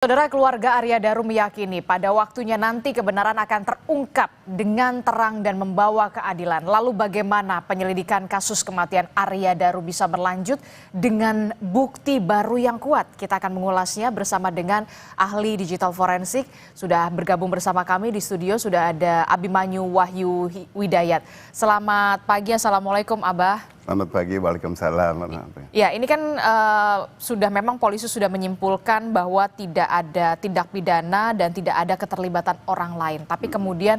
Saudara, keluarga Arya Daru meyakini pada waktunya nanti kebenaran akan terungkap dengan terang dan membawa keadilan. Lalu bagaimana penyelidikan kasus kematian Arya Daru bisa berlanjut dengan bukti baru yang kuat? Kita akan mengulasnya bersama dengan ahli digital forensik. Sudah bergabung bersama kami di studio, sudah ada Abimanyu Wahyu Widayat. Selamat pagi, Assalamualaikum Abah. Selamat pagi, waalaikumsalam. Ya, ini kan memang polisi sudah menyimpulkan bahwa tidak ada tindak pidana dan tidak ada keterlibatan orang lain. Tapi kemudian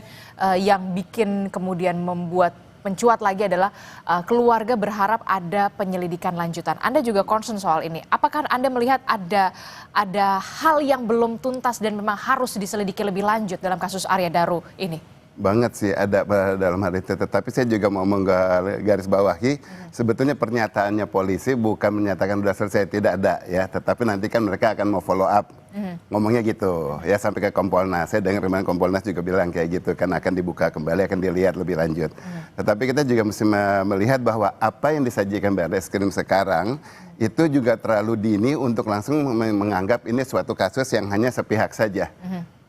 yang bikin kemudian membuat mencuat lagi adalah keluarga berharap ada penyelidikan lanjutan. Anda juga concern soal ini. Apakah Anda melihat ada hal yang belum tuntas dan memang harus diselidiki lebih lanjut dalam kasus Arya Daru ini? Banget sih ada dalam hal itu, tetapi saya juga mau menggaris bawahi sebetulnya pernyataannya polisi bukan menyatakan sudah selesai, tidak ada ya, tetapi nanti kan mereka akan mau follow up, ngomongnya gitu ya sampai ke Kompolnas. Saya dengar kemarin Kompolnas juga bilang kayak gitu, kan akan dibuka kembali, akan dilihat lebih lanjut. Tetapi kita juga mesti melihat bahwa apa yang disajikan Barreskrim sekarang itu juga terlalu dini untuk langsung menganggap ini suatu kasus yang hanya sepihak saja.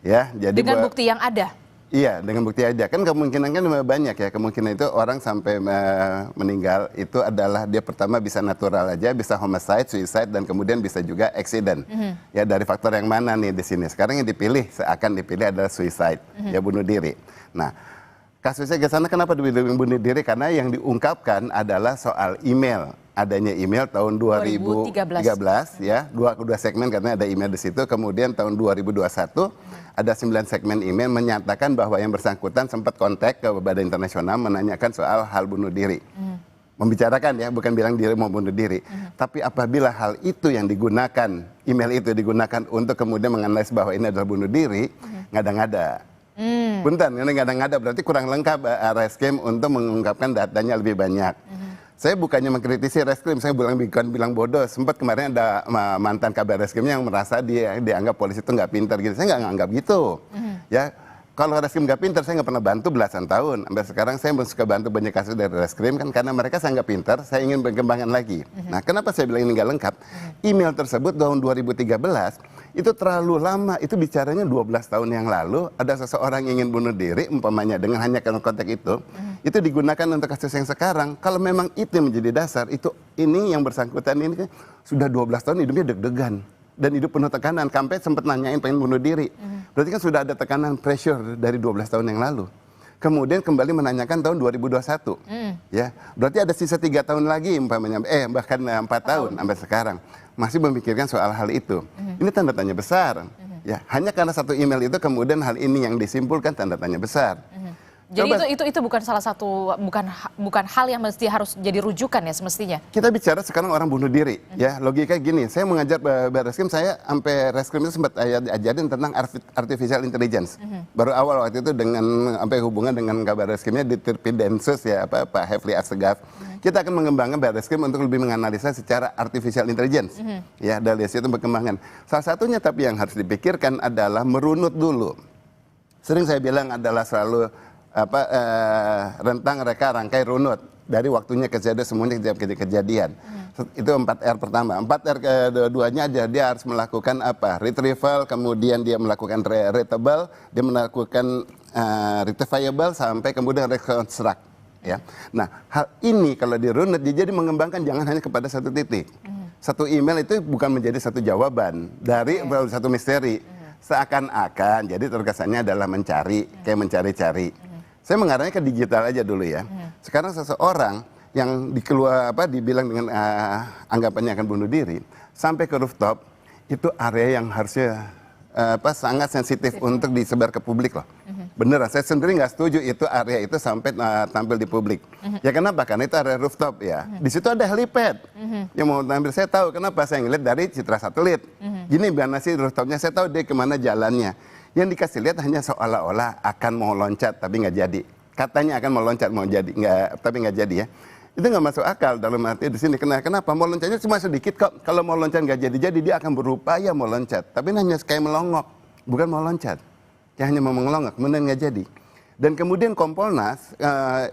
Ya, jadi dengan bukti yang ada. Iya, dengan bukti aja. Kan kemungkinan kan banyak ya. Kemungkinan itu orang sampai meninggal itu adalah dia pertama bisa natural aja, bisa homicide, suicide, dan kemudian bisa juga accident. Ya, dari faktor yang mana nih di sini? Sekarang yang dipilih, seakan dipilih adalah suicide, ya bunuh diri. Nah, kasusnya ke sana kenapa bunuh diri? Karena yang diungkapkan adalah soal email. Adanya email tahun 2013 ya, dua segmen karena ada email di situ. Kemudian tahun 2021 ada 9 segmen email menyatakan bahwa yang bersangkutan sempat kontak ke Badan Internasional menanyakan soal hal bunuh diri. Membicarakan ya, bukan bilang diri mau bunuh diri. Tapi apabila hal itu yang digunakan, email itu digunakan untuk kemudian menganalisis bahwa ini adalah bunuh diri, ngada-ngada. Punten, ini ngada-ngada berarti kurang lengkap Reskrim untuk mengungkapkan datanya lebih banyak. Saya bukannya mengkritisi Reskrim, saya bukan bilang bodoh. Sempat kemarin ada mantan kabar Reskrimnya yang merasa dia dianggap polisi itu nggak pintar gitu. Saya nggak nganggap gitu. Ya, kalau Reskrim nggak pintar, saya nggak pernah bantu belasan tahun. Sampai sekarang saya suka bantu banyak kasus dari Reskrim kan karena mereka saya nggak pintar, saya ingin berkembangkan lagi. Nah, kenapa saya bilang ini nggak lengkap? Email tersebut tahun 2013 itu terlalu lama, itu bicaranya 12 tahun yang lalu, ada seseorang yang ingin bunuh diri, umpamanya dengan hanya konteks itu digunakan untuk kasus yang sekarang. Kalau memang itu yang menjadi dasar, ini yang bersangkutan ini kan sudah 12 tahun hidupnya deg-degan, dan hidup penuh tekanan, sampai sempat nanyain pengen bunuh diri. Berarti kan sudah ada tekanan, pressure dari 12 tahun yang lalu. Kemudian kembali menanyakan tahun 2021, ya, berarti ada sisa 3 tahun lagi, umpamanya, bahkan 4 tahun sampai sekarang masih memikirkan soal hal itu. Ini tanda tanya besar. Ya, hanya karena satu email itu kemudian hal ini yang disimpulkan, tanda tanya besar. Jadi itu bukan salah satu bukan hal yang mesti harus jadi rujukan ya semestinya. Kita bicara sekarang orang bunuh diri, ya logika gini. Saya mengajar Barreskrim, saya sampai Reskrim itu sempat ajarin tentang artificial intelligence. Baru awal waktu itu dengan sampai hubungan dengan kabar Reskrimnya di Tirpidensus ya Pak Hefli Assegaf. Kita akan mengembangkan Barreskrim untuk lebih menganalisa secara artificial intelligence. Ya, dari situ perkembangan. Salah satunya tapi yang harus dipikirkan adalah merunut dulu. Sering saya bilang adalah selalu rentang reka rangkai runut dari waktunya kejadian semuanya kejadian. Itu 4R pertama. 4R keduanya dia harus melakukan retrieval, kemudian dia melakukan readable, dia melakukan retrievable sampai kemudian reconstruct. Ya. Nah, hal ini kalau dirunut dia jadi mengembangkan jangan hanya kepada satu titik. Satu email itu bukan menjadi satu jawaban dari satu misteri. Seakan-akan jadi terkesannya adalah mencari, kayak mencari-cari. Saya mengarahnya ke digital aja dulu ya. Sekarang seseorang yang dibilang dengan anggapannya akan bunuh diri, sampai ke rooftop, itu area yang harusnya sangat sensitif untuk disebar ke publik loh. Beneran, saya sendiri nggak setuju itu area itu sampai tampil di publik. Ya kenapa? Karena itu area rooftop ya. Di situ ada helipad. Yang mau tampil, saya tahu kenapa saya ngeliat dari citra satelit. Gini mana sih rooftopnya, saya tahu dia kemana jalannya. Yang dikasih lihat hanya seolah-olah akan mau loncat tapi nggak jadi. Katanya akan mau loncat mau jadi, tapi nggak jadi ya. Itu nggak masuk akal dalam arti di sini. Kenapa? Mau loncatnya cuma sedikit kok. Kalau mau loncat nggak jadi dia akan berupaya mau loncat. Tapi hanya kayak melongok, bukan mau loncat. Dia hanya mau melongok, kemudian nggak jadi. Dan kemudian Kompolnas,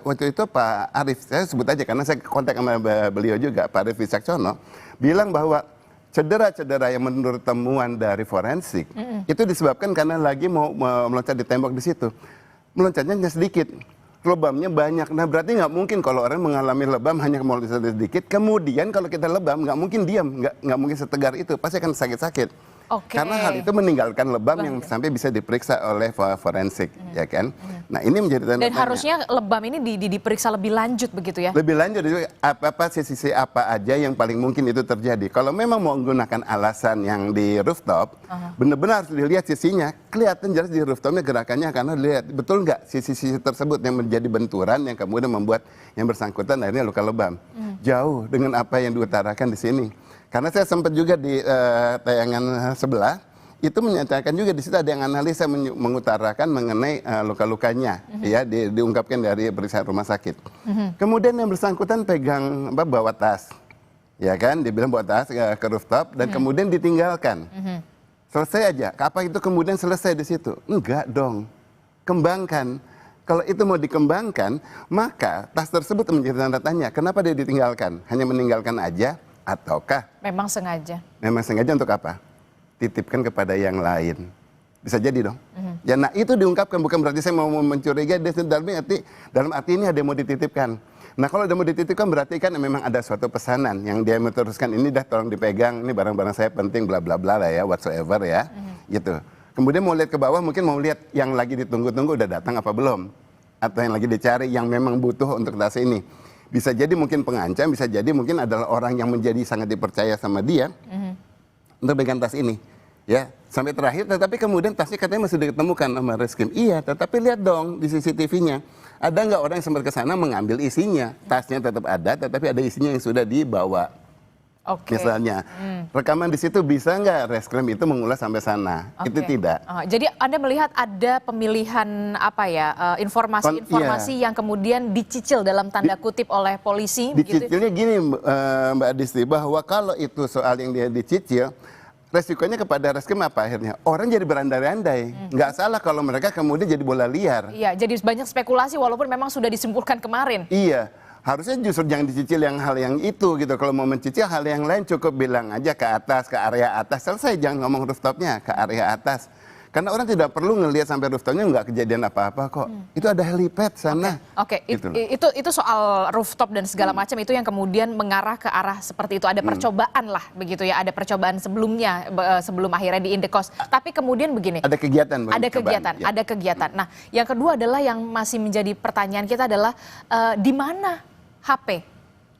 waktu itu Pak Arief, saya sebut aja karena saya kontak sama beliau juga, Pak Arief Wicaksono, bilang bahwa cedera-cedera yang menurut temuan dari forensik itu disebabkan karena lagi mau meloncat di tembok di situ. Meloncatnya hanya sedikit, lebamnya banyak. Nah berarti nggak mungkin kalau orang mengalami lebam hanya meloncat sedikit, kemudian kalau kita lebam nggak mungkin diam, nggak mungkin setegar itu, pasti akan sakit-sakit. Karena hal itu meninggalkan lebam yang sampai bisa diperiksa oleh forensik, ya kan? Nah ini menjadi tanda Dan tanya. harusnya lebam ini diperiksa lebih lanjut begitu ya? Lebih lanjut, apa sisi apa aja yang paling mungkin itu terjadi. Kalau memang mau menggunakan alasan yang di rooftop, benar-benar harus dilihat sisinya. Kelihatan jelas di rooftopnya gerakannya karena dilihat betul nggak sisi-sisi tersebut yang menjadi benturan yang kemudian membuat yang bersangkutan akhirnya luka lebam. Jauh dengan apa yang diutarakan di sini. Karena saya sempat juga di tayangan sebelah, itu menyatakan juga di situ ada yang analisa mengutarakan mengenai luka-lukanya, ya diungkapkan dari periksaan rumah sakit. Kemudian yang bersangkutan pegang bawa tas, ya kan, dia bilang bawa tas ke rooftop dan kemudian ditinggalkan. Selesai aja, apa itu kemudian selesai di situ? Enggak dong, kembangkan. Kalau itu mau dikembangkan, maka tas tersebut menjadi tanda tanya, kenapa dia ditinggalkan? Hanya meninggalkan aja? Ataukah Memang sengaja? Memang sengaja untuk apa? Titipkan kepada yang lain. Bisa jadi dong. Ya, nah itu diungkapkan, bukan berarti saya mau mencurigai, dalam arti ini ada yang mau dititipkan. Nah kalau ada mau dititipkan berarti kan memang ada suatu pesanan yang dia meneruskan, ini dah tolong dipegang, ini barang-barang saya penting, bla bla bla lah ya, whatsoever ya, gitu. Kemudian mau lihat ke bawah, mungkin mau lihat yang lagi ditunggu-tunggu udah datang apa belum, atau yang lagi dicari yang memang butuh untuk tas ini. Bisa jadi mungkin pengancam, bisa jadi mungkin adalah orang yang menjadi sangat dipercaya sama dia untuk pegang tas ini, ya sampai terakhir. Tetapi kemudian tasnya katanya masih ditemukan sama reskrim. Iya, tetapi lihat dong di CCTV-nya, ada nggak orang yang sempat ke sana mengambil isinya? Tasnya tetap ada, tetapi ada isinya yang sudah dibawa. Misalnya, rekaman di situ bisa nggak reskrim itu mengulas sampai sana? Itu tidak. Jadi Anda melihat ada pemilihan apa ya, informasi-informasi yang kemudian dicicil dalam tanda kutip oleh polisi? Dicicilnya gini Mbak Adisti, bahwa kalau itu soal yang dia dicicil, resikonya kepada reskrim apa akhirnya? Orang jadi berandai-andai. Nggak salah kalau mereka kemudian jadi bola liar. Iya, jadi banyak spekulasi walaupun memang sudah disimpulkan kemarin. Iya. Harusnya justru jangan dicicil hal yang itu gitu. Kalau mau mencicil hal yang lain cukup bilang aja ke atas, ke area atas. Selesai, jangan ngomong rooftopnya, ke area atas. Karena orang tidak perlu ngelihat sampai rooftopnya, nggak kejadian apa-apa kok. Itu ada helipad sana. Gitu itu soal rooftop dan segala macam itu yang kemudian mengarah ke arah seperti itu. Ada percobaan lah begitu ya, ada percobaan sebelumnya sebelum akhirnya di Indekos. Tapi kemudian begini. Ada kegiatan. Ada kegiatan. Nah, yang kedua adalah yang masih menjadi pertanyaan kita adalah di mana HP,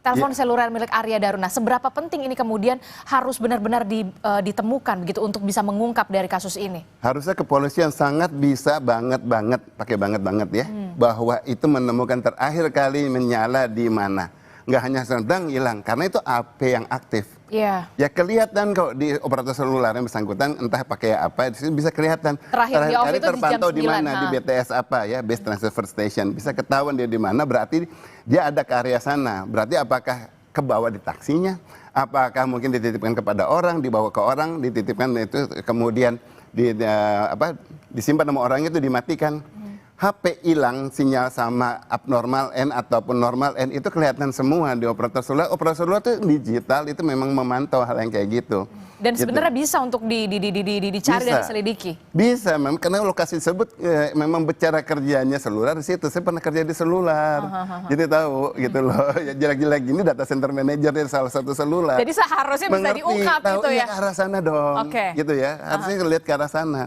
telepon seluler milik Arya Daruna, seberapa penting ini kemudian harus benar-benar ditemukan begitu untuk bisa mengungkap dari kasus ini? Harusnya kepolisian sangat bisa banget, pakai banget ya, bahwa itu menemukan terakhir kali menyala di mana. Nggak hanya sedang hilang, karena itu AP yang aktif. Iya. Ya kelihatan kok di operator seluler yang bersangkutan, entah pakai apa, bisa kelihatan. Terakhir kali itu terpantau di di mana, di BTS apa ya, Base Transfer Station. Bisa ketahuan dia di mana, berarti dia ada ke area sana. Berarti apakah kebawa di taksinya? Apakah mungkin dititipkan kepada orang, dibawa ke orang, dititipkan itu kemudian disimpan sama orang itu dimatikan. HP hilang, sinyal sama abnormal N ataupun normal N itu kelihatan semua di operator seluler. Operator seluler itu digital, itu memang memantau hal yang kayak gitu. Dan sebenarnya bisa untuk dicari dan diselidiki? Bisa, memang karena lokasi tersebut memang bicara kerjanya seluler di situ. Saya pernah kerja di seluler, jadi tahu gitu loh. Ya, jelek-jelek gini data center manager dari salah satu seluler. Jadi seharusnya bisa diungkap tahu, gitu ya? Ke arah sana dong, gitu ya. Harusnya lihat ke arah sana.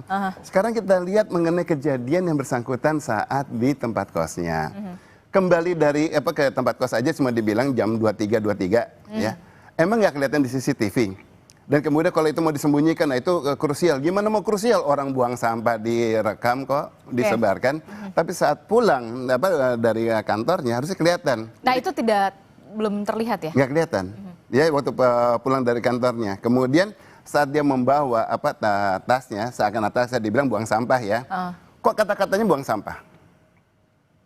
Sekarang kita lihat mengenai kejadian yang bersangkutan saat di tempat kosnya. Kembali dari ke tempat kos aja cuma dibilang jam 23.23 ya. Emang nggak kelihatan di CCTV? Dan kemudian kalau itu mau disembunyikan, nah itu krusial. Gimana mau krusial? Orang buang sampah direkam kok, disebarkan. Tapi saat pulang dari kantornya harusnya kelihatan. Nah itu belum terlihat ya? Nggak kelihatan. Ya waktu pulang dari kantornya. Kemudian saat dia membawa tasnya, seakan atasnya dibilang buang sampah ya. Kok kata-katanya buang sampah?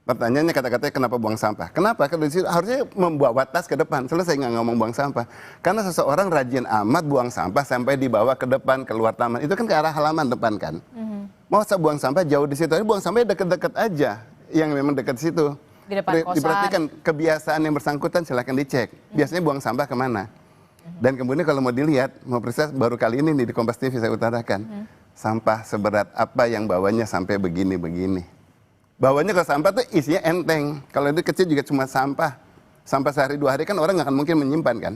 Pertanyaannya kata-katanya kenapa buang sampah? Kenapa? Karena disitu harusnya membawa tas ke depan. Selesai nggak ngomong buang sampah. Karena seseorang rajin amat buang sampah sampai dibawa ke depan, keluar taman. Itu kan ke arah halaman depan kan. Mau buang sampah jauh di situ. Ini buang sampah deket-deket aja. Yang memang dekat situ. Di depan kosan. Diperhatikan kebiasaan yang bersangkutan silahkan dicek. Biasanya buang sampah kemana? Dan kemudian kalau mau dilihat, mau periksa baru kali ini nih di Kompas TV saya utarakan. Sampah seberat apa yang bawanya sampai begini-begini. Bawanya kalau sampah tuh isinya enteng. Kalau itu kecil juga cuma sampah. Sampah sehari 2 hari kan orang nggak akan mungkin menyimpan kan.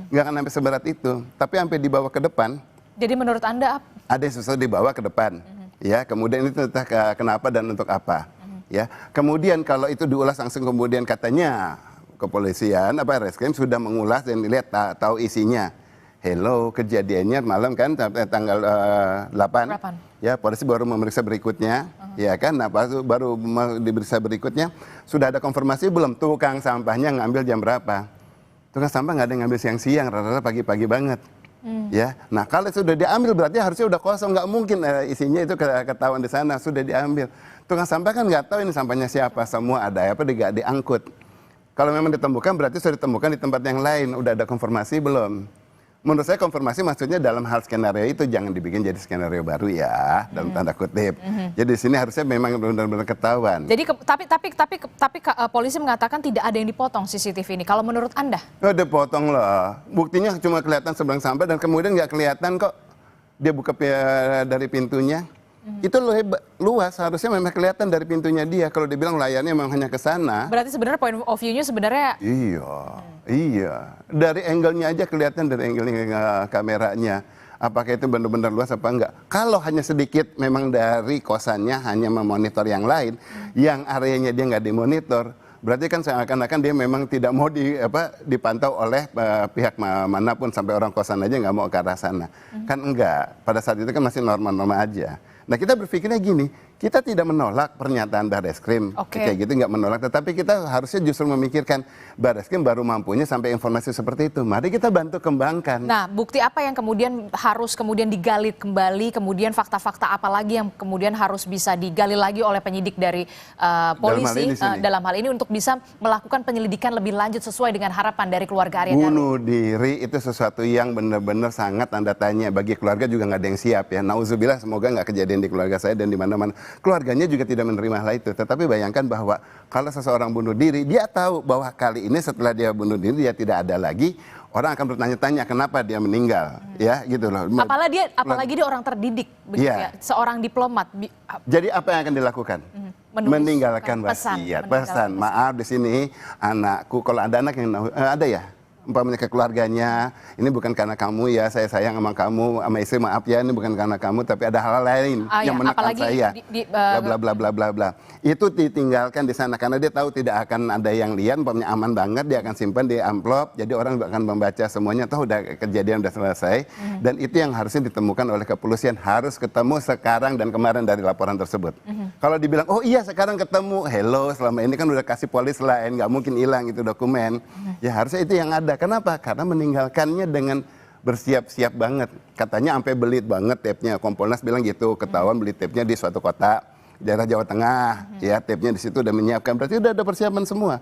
Nggak akan sampai seberat itu. Tapi sampai dibawa ke depan. Jadi menurut Anda apa? Ada yang sesuatu dibawa ke depan. Ya, kemudian itu entah kenapa dan untuk apa. Ya, kemudian kalau itu diulas langsung kemudian katanya kepolisian reskrim sudah mengulas dan dilihat tahu isinya. Hello, kejadiannya malam kan tanggal 8. Ya, polisi baru memeriksa berikutnya. Ya kan, nah baru diperiksa berikutnya sudah ada konfirmasi belum tukang sampahnya ngambil jam berapa. Tukang sampah nggak ada yang ngambil siang-siang, rata-rata pagi-pagi banget. Ya, nah kalau sudah diambil berarti harusnya udah kosong, nggak mungkin isinya itu ketahuan di sana sudah diambil. Tukang sampah kan nggak tahu ini sampahnya siapa, semua ada apa diangkut. Kalau memang ditemukan berarti sudah ditemukan di tempat yang lain, udah ada konfirmasi belum? Menurut saya konfirmasi maksudnya dalam hal skenario itu jangan dibikin jadi skenario baru ya, dalam tanda kutip. Jadi di sini harusnya memang benar-benar ketahuan. Jadi tapi polisi mengatakan tidak ada yang dipotong CCTV ini. Kalau menurut Anda? Oh, dipotong loh. Buktinya cuma kelihatan seberang sampah dan kemudian nggak kelihatan kok dia buka dari pintunya. Itu luas, harusnya memang kelihatan dari pintunya dia. Kalau dibilang layarnya memang hanya ke sana. Berarti sebenarnya point of view-nya sebenarnya... Iya. Dari angle-nya aja kelihatan dari angle kameranya. Apakah itu benar-benar luas apa enggak? Kalau hanya sedikit memang dari kosannya hanya memonitor yang lain, yang areanya dia nggak dimonitor, berarti kan seakan-akan dia memang tidak mau dipantau oleh pihak manapun, sampai orang kosan aja nggak mau ke arah sana. Kan enggak, pada saat itu kan masih normal-normal aja. Nah kita berpikirnya gini, kita tidak menolak pernyataan Barreskrim, kayak gitu nggak menolak, tetapi kita harusnya justru memikirkan Barreskrim baru mampunya sampai informasi seperti itu. Mari kita bantu kembangkan. Nah, bukti apa yang kemudian harus digali kembali, kemudian fakta-fakta apa lagi yang kemudian harus bisa digali lagi oleh penyidik dari polisi dalam hal ini untuk bisa melakukan penyelidikan lebih lanjut sesuai dengan harapan dari keluarga Arya Danu. Bunuh diri itu sesuatu yang benar-benar sangat tanda tanya, bagi keluarga juga nggak ada yang siap ya. Nauzubillah, semoga nggak kejadian di keluarga saya dan di mana-mana. Keluarganya juga tidak menerima hal itu. Tetapi bayangkan bahwa kalau seseorang bunuh diri, dia tahu bahwa kali ini setelah dia bunuh diri dia tidak ada lagi, orang akan bertanya-tanya kenapa dia meninggal, ya gitu loh. Apalagi dia orang terdidik, begitu ya, seorang diplomat. Jadi apa yang akan dilakukan? Meninggalkan wasiat, pesan. Maaf di sini anakku, kalau ada anak yang ada ya, umpamanya ke keluarganya, ini bukan karena kamu ya, saya sayang sama kamu, sama istri maaf ya, ini bukan karena kamu, tapi ada hal lain yang menekan saya, bla bla bla bla bla. Itu ditinggalkan di sana karena dia tahu tidak akan ada yang lihat, umpamanya aman banget, dia akan simpan di amplop, jadi orang akan membaca semuanya, tahu udah kejadian udah selesai, dan itu yang harusnya ditemukan oleh kepolisian, harus ketemu sekarang dan kemarin dari laporan tersebut. Kalau dibilang, oh iya sekarang ketemu, hello, selama ini kan udah kasih polis lain, nggak mungkin hilang itu dokumen, ya harusnya itu yang ada. Kenapa? Karena meninggalkannya dengan bersiap-siap banget. Katanya sampai beli banget tape-nya. Kompolnas bilang gitu, ketahuan beli tape-nya di suatu kota, daerah Jawa Tengah, ya tape-nya di situ udah menyiapkan. Berarti udah ada persiapan semua.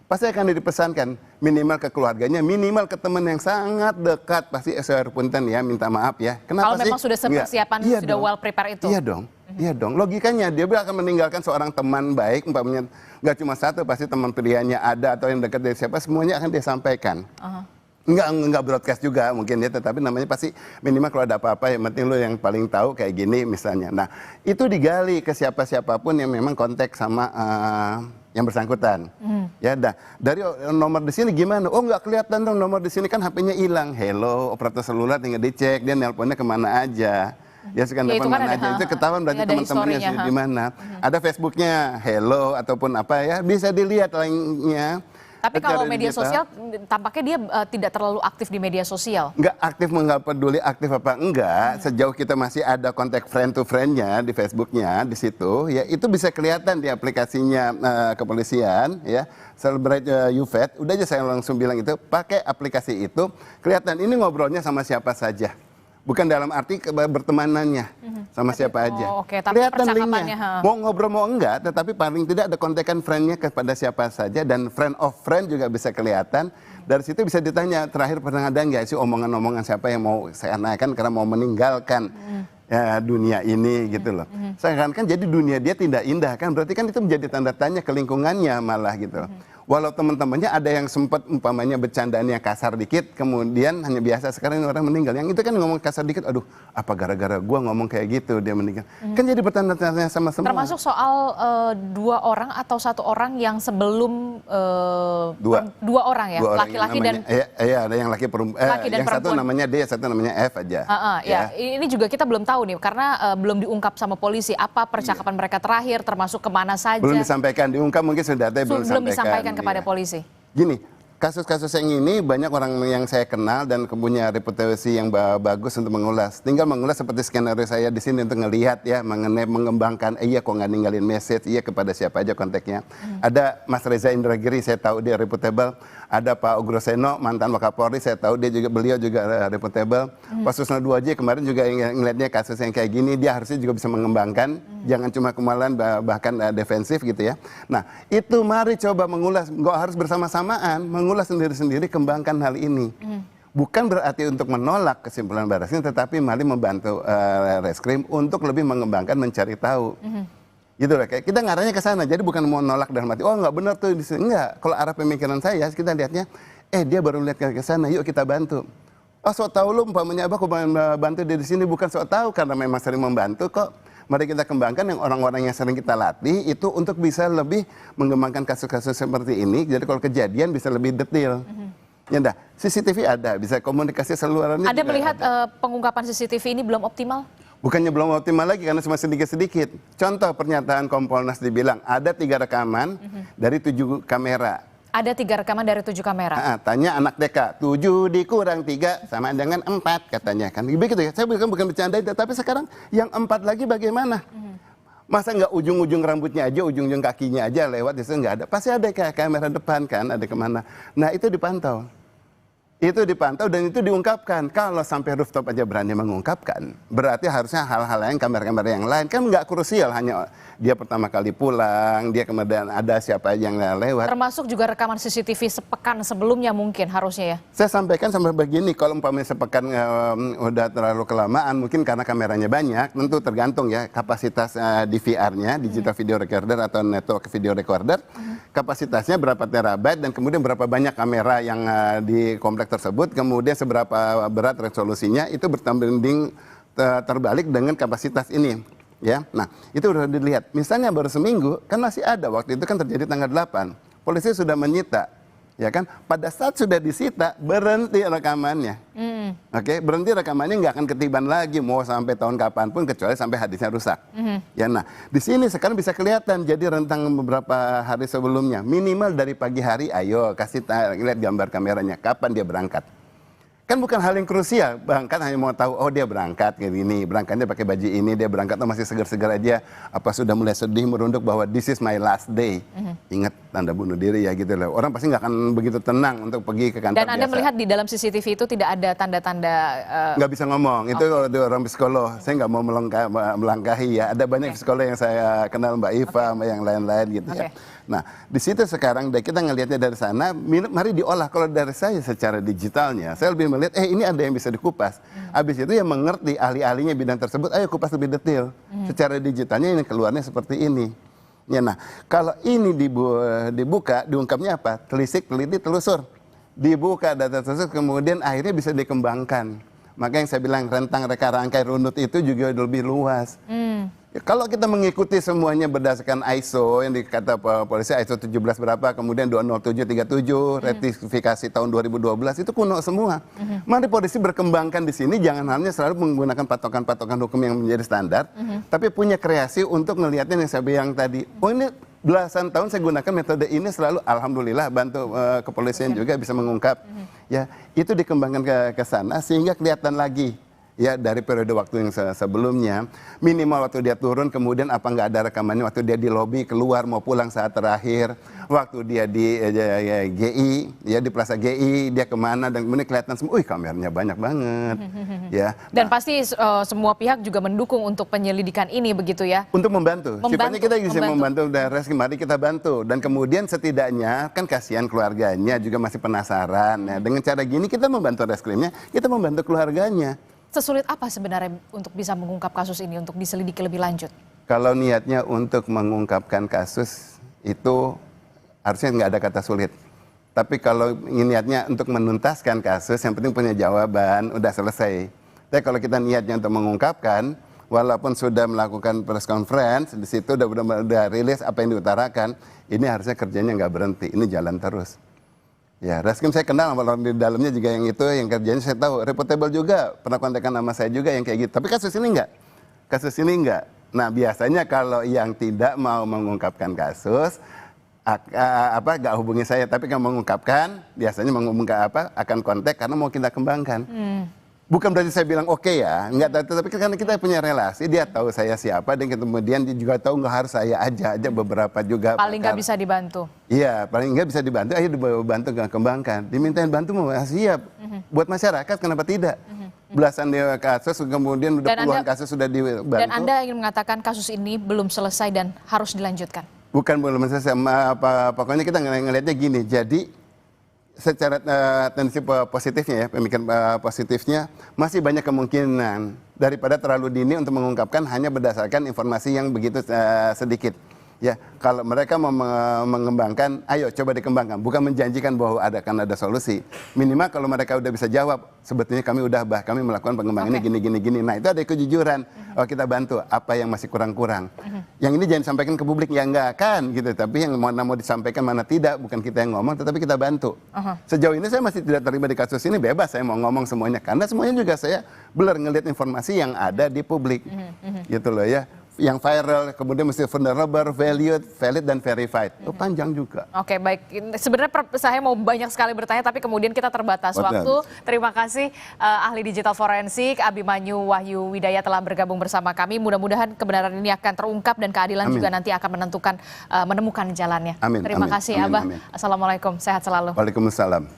Pasti akan dipesankan minimal ke keluarganya, minimal ke teman yang sangat dekat, pasti punten ya, minta maaf ya. Kenapa kalau memang sudah persiapan, sudah well prepare itu? Iya dong. Iya dong, logikanya dia akan meninggalkan seorang teman baik, umpamanya nggak cuma satu, pasti teman pilihannya ada atau yang dekat dari siapa, semuanya akan dia sampaikan. Nggak broadcast juga mungkin ya, tetapi namanya pasti minimal kalau ada apa-apa yang penting lo yang paling tahu kayak gini misalnya. Nah itu digali ke siapapun yang memang kontak sama yang bersangkutan. Ya dah, dari nomor di sini gimana? Oh nggak kelihatan dong nomor di sini, kan HP-nya hilang. Hello, operator seluler tinggal dicek dia nelponnya kemana aja. Ya sekarang depan mana aja, itu ketahuan berarti teman-temannya di mana. Ada Facebooknya, hello ataupun apa ya, bisa dilihat lainnya. Tapi kalau media sosial, tampaknya dia tidak terlalu aktif di media sosial. Nggak aktif, nggak peduli aktif apa enggak, sejauh kita masih ada kontak friend to friend-nya di Facebooknya, di situ, ya itu bisa kelihatan di aplikasinya kepolisian, ya. Celebrate UVET, udah aja saya langsung bilang itu, pakai aplikasi itu, kelihatan ini ngobrolnya sama siapa saja. Bukan dalam arti bertemanannya sama siapa aja. Kelihatan linknya. Mau ngobrol mau enggak, tetapi paling tidak ada kontekan friend-nya kepada siapa saja, dan friend of friend juga bisa kelihatan. Dari situ bisa ditanya, terakhir pernah ada nggak sih omongan-omongan siapa yang mau saya naikkan karena mau meninggalkan dunia ini gitu loh. Seakan kan jadi dunia dia tidak indah kan, berarti kan itu menjadi tanda tanya ke lingkungannya malah gitu. Walau teman-temannya ada yang sempat umpamanya bercandaan yang kasar dikit, kemudian hanya biasa, sekarang ini orang meninggal. Yang itu kan ngomong kasar dikit, aduh apa gara-gara gua ngomong kayak gitu dia meninggal. Kan jadi bertanda-tanda sama semua. Termasuk soal 2 orang atau 1 orang yang sebelum dua orang ya, laki-laki dan iya ada yang laki dan yang perempuan. Satu namanya D, satu namanya F aja. Ya. Ini juga kita belum tahu nih karena belum diungkap sama polisi apa percakapan mereka terakhir, termasuk kemana saja. Belum disampaikan, diungkap mungkin sudah ada belum disampaikan kepada polisi. Gini, kasus-kasus yang ini banyak orang yang saya kenal dan punya reputasi yang bagus untuk mengulas. Tinggal mengulas seperti skenario saya di sini untuk ngelihat ya mengenai mengembangkan iya kok nggak ninggalin message, iya kepada siapa aja kontaknya. Ada Mas Reza Indragiri, saya tahu dia reputable. Ada Pak Ugroseno, mantan Wakapolri, saya tahu beliau juga reputable. Pak Susno Duaji kemarin juga ngelihatnya kasus yang kayak gini, dia harusnya juga bisa mengembangkan, jangan cuma kemalan bahkan defensif gitu ya. Nah itu mari coba mengulas, nggak harus bersama-samaan, mengulas sendiri-sendiri, kembangkan hal ini. Bukan berarti untuk menolak kesimpulan Barreskrim, tetapi mari membantu Reskrim untuk lebih mengembangkan, mencari tahu. Gitu lah, kayak kita ngarahnya ke sana. Jadi bukan mau nolak dalam arti, oh nggak benar tuh di sini. Enggak, kalau arah pemikiran saya, kita lihatnya, dia baru lihat ke sana, yuk kita bantu. Oh sok tahu lu, umpamanya aku bantu dia di sini, bukan sok tahu karena memang sering membantu kok. Mari kita kembangkan yang orang-orang yang sering kita latih itu untuk bisa lebih mengembangkan kasus-kasus seperti ini. Jadi kalau kejadian bisa lebih detail. Ya dah, CCTV ada, bisa komunikasi seluruhnya. Ada melihat pengungkapan CCTV ini belum optimal? Bukannya belum optimal lagi karena cuma sedikit-sedikit. Contoh pernyataan Kompolnas dibilang ada 3 rekaman dari 7 kamera. Ada 3 rekaman dari 7 kamera. Tanya anak TK, 7 dikurang 3 sama dengan 4 katanya kan. Begitu ya. Saya bukan bercanda, tapi sekarang yang 4 lagi bagaimana? Masa nggak ujung-ujung rambutnya aja, ujung-ujung kakinya aja lewat, itu nggak ada. Pasti ada kayak kamera depan kan, ada kemana. Nah itu dipantau. Itu dipantau dan itu diungkapkan. Kalau sampai rooftop aja berani mengungkapkan, berarti harusnya hal-hal lain, kamera-kamera yang lain kan nggak krusial, hanya dia pertama kali pulang, dia kemudian ada siapa yang lewat. Termasuk juga rekaman CCTV sepekan sebelumnya mungkin harusnya ya. Saya sampaikan sampai begini, kalau umpamanya sepekan udah terlalu kelamaan, mungkin karena kameranya banyak, tentu tergantung ya kapasitas DVR-nya, digital video recorder atau network video recorder, kapasitasnya berapa terabyte dan kemudian berapa banyak kamera yang di kompleks tersebut, kemudian seberapa berat resolusinya, itu berbanding terbalik dengan kapasitas ini. Ya, nah itu udah dilihat. Misalnya baru seminggu, kan masih ada, waktu itu kan terjadi tanggal 8. Polisi sudah menyita, ya kan? Pada saat sudah disita, berhenti rekamannya. Oke, berhenti rekamannya nggak akan ketiban lagi, mau sampai tahun kapanpun kecuali sampai hadisnya rusak. Ya, nah di sini sekarang bisa kelihatan. Jadi rentang beberapa hari sebelumnya, minimal dari pagi hari, ayo kasih lihat gambar kameranya, kapan dia berangkat. Kan bukan hal yang krusial, berangkat hanya mau tahu, oh dia berangkat kayak gini, berangkatnya pakai baju ini, dia berangkat oh masih segar-segar aja, apa sudah mulai sedih merunduk bahwa this is my last day. Ingat tanda bunuh diri ya gitu loh. Orang pasti nggak akan begitu tenang untuk pergi ke kantor. Dan Anda melihat di dalam CCTV itu tidak ada tanda-tanda nggak bisa ngomong, itu orang psikolog, saya nggak mau melangkahi ya. Ada banyak psikolog yang saya kenal, Mbak Iva, Mbak yang lain-lain gitu ya. Nah, di situ sekarang kita ngelihatnya dari sana, mari diolah. Kalau dari saya secara digitalnya, saya lebih melihat, ini ada yang bisa dikupas. Habis itu yang mengerti ahli-ahlinya bidang tersebut, ayo kupas lebih detail. Secara digitalnya ini keluarnya seperti ini. Ya, nah, kalau ini dibuka, diungkapnya apa? Telisik, teliti, telusur. Dibuka data tersebut, kemudian akhirnya bisa dikembangkan. Maka yang saya bilang rentang reka rangkai runut itu juga lebih luas. Kalau kita mengikuti semuanya berdasarkan ISO yang dikata polisi ISO 17 berapa, kemudian 20737, ratifikasi tahun 2012 itu kuno semua. Mari polisi berkembangkan di sini, jangan hanya selalu menggunakan patokan-patokan hukum yang menjadi standar, tapi punya kreasi untuk melihatnya yang saya bilang tadi. Oh ini belasan tahun saya gunakan metode ini selalu, alhamdulillah bantu kepolisian juga bisa mengungkap. Ya, itu dikembangkan ke sana sehingga kelihatan lagi. Ya dari periode waktu yang sebelumnya, minimal waktu dia turun, kemudian apa nggak ada rekamannya waktu dia di lobi, keluar mau pulang saat terakhir, waktu dia di GI, ya di Plaza GI, dia kemana, dan kemudian kelihatan semua, kameranya banyak banget. Ya. Dan pasti semua pihak juga mendukung untuk penyelidikan ini begitu ya? Untuk membantu. Sifatnya kita bisa membantu dari mari kita bantu. Dan kemudian setidaknya, kan kasihan keluarganya juga masih penasaran. Ya. Dengan cara gini kita membantu reskrimnya, kita membantu keluarganya. Sesulit apa sebenarnya untuk bisa mengungkap kasus ini, untuk diselidiki lebih lanjut? Kalau niatnya untuk mengungkapkan kasus itu harusnya nggak ada kata sulit. Tapi kalau niatnya untuk menuntaskan kasus, yang penting punya jawaban, udah selesai. Tapi kalau kita niatnya untuk mengungkapkan, walaupun sudah melakukan press conference, di situ udah rilis apa yang diutarakan, ini harusnya kerjanya nggak berhenti, ini jalan terus. Ya, Raskim saya kenal orang di dalamnya juga yang itu, yang kerjanya saya tahu, reputable juga, pernah kontekan nama saya juga yang kayak gitu. Tapi kasus ini enggak. Nah, biasanya kalau yang tidak mau mengungkapkan kasus, nggak hubungi saya, tapi kalau mengungkapkan, biasanya akan kontak karena mau kita kembangkan. Bukan berarti saya bilang oke ya, enggak, tapi karena kita punya relasi, dia tahu saya siapa, dan kemudian dia juga tahu nggak harus saya aja beberapa juga. Paling nggak bisa dibantu. Iya, paling nggak bisa dibantu, ayo dibantu kembangkan. Dimintain bantu mau siap. Buat masyarakat kenapa tidak? Belasan kasus, kemudian udah puluhan kasus sudah dibantu. Dan Anda ingin mengatakan kasus ini belum selesai dan harus dilanjutkan? Bukan belum selesai, pokoknya kita ngelihatnya gini, jadi secara tendensi positifnya ya, pemikiran positifnya, masih banyak kemungkinan daripada terlalu dini untuk mengungkapkan hanya berdasarkan informasi yang begitu sedikit. Ya, kalau mereka mau mengembangkan, ayo coba dikembangkan. Bukan menjanjikan bahwa akan ada solusi. Minimal kalau mereka udah bisa jawab, sebetulnya kami kami melakukan pengembangan ini gini. Nah, itu ada kejujuran. Oh, kita bantu. Apa yang masih kurang-kurang. Yang ini jangan disampaikan ke publik, ya enggak kan gitu. Tapi yang mana mau disampaikan, mana tidak. Bukan kita yang ngomong, tetapi kita bantu. Sejauh ini saya masih tidak terlibat di kasus ini, bebas saya mau ngomong semuanya. Karena semuanya juga saya blur ngelihat informasi yang ada di publik. Gitu loh ya. Yang viral, kemudian mesti vulnerable, valid, dan verified. Itu panjang juga. Oke, baik. Sebenarnya saya mau banyak sekali bertanya, tapi kemudian kita terbatas waktu. Terima kasih ahli digital forensik Abimanyu Wahyu Widaya telah bergabung bersama kami. Mudah-mudahan kebenaran ini akan terungkap dan keadilan juga nanti akan menemukan jalannya. Terima kasih, Abah. Assalamualaikum, sehat selalu. Waalaikumsalam.